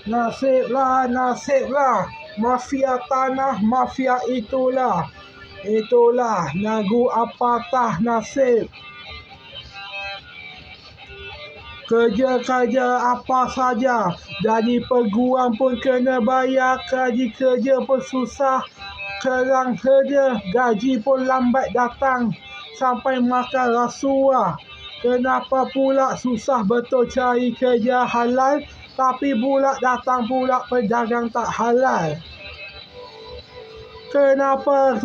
Nasiblah, nasiblah. Mafia tanah, mafia itulah. Itulah lagu apatah nasib. Kerja-kerja apa saja, jadi peguam pun kena bayar, gaji kerja pun susah, kerang kerja, gaji pun lambat datang, sampai makan rasuah. Kenapa pula susah betul cari kerja halal, tapi pula datang pula pedagang tak halal? Kenapa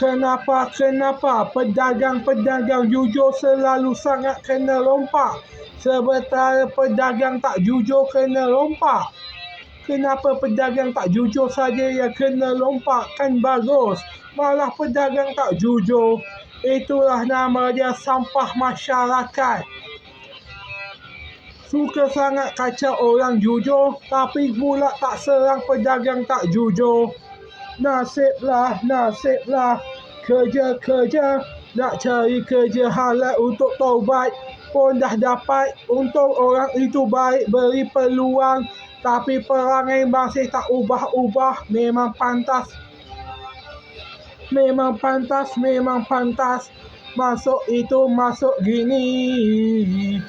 Kenapa pedagang-pedagang jujur selalu sangat kena rompak, sementara pedagang tak jujur kena rompak? Kenapa pedagang tak jujur saja yang kena rompak? Kan bagus, malah pedagang tak jujur. Itulah nama dia, sampah masyarakat. Suka sangat kacau orang jujur, tapi pula tak serang pedagang tak jujur. Nasiblah, nasiblah. Kerja-kerja, nak cari kerja halal untuk taubat pun dah dapat. Untung orang itu baik, beri peluang, tapi perangai masih tak ubah-ubah. Memang pantas. Memang pantas, memang pantas. Masuk itu, masuk gini.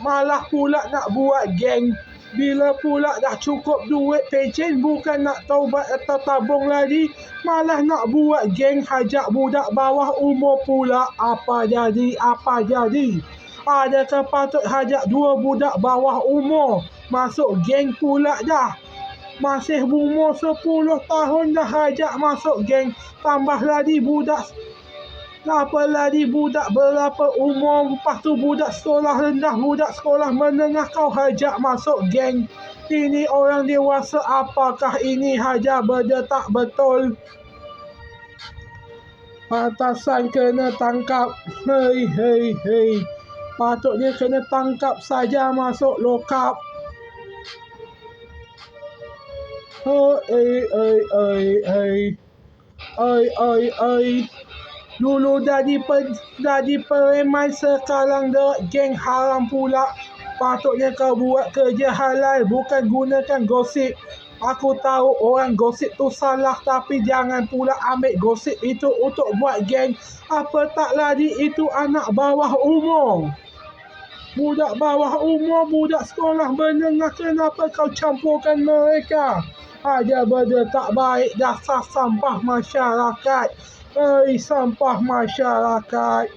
Malah pula nak buat geng. Bila pula dah cukup duit pencen, bukan nak taubat atau tabung lagi, malah nak buat geng, hajak budak bawah umur pula. Apa jadi, apa jadi? Adakah patut hajak 2 budak bawah umur masuk geng pula dah? Masih umur 10 tahun dah hajak masuk geng, tambah lagi budak. Apa lagi budak berapa umur, lepas tu budak sekolah rendah, budak sekolah menengah kau hajak masuk geng. Ini orang dewasa, apakah ini? Hajar berdetak betul. Pantasan kena tangkap. Hei, hei, hei. Patutnya kena tangkap saja, masuk lokap. Oh, Dulu jadi preman, sekarang geng haram pula. Patutnya kau buat kerja halal, bukan gunakan gosip. Aku tahu orang gosip tu salah, tapi jangan pula ambil gosip itu untuk buat geng. Apa tak lagi itu anak bawah umur. Budak bawah umur, budak sekolah menengah, kenapa kau campurkan mereka? Aja benda tak baik, dasar sampah masyarakat. Sampah masyarakat.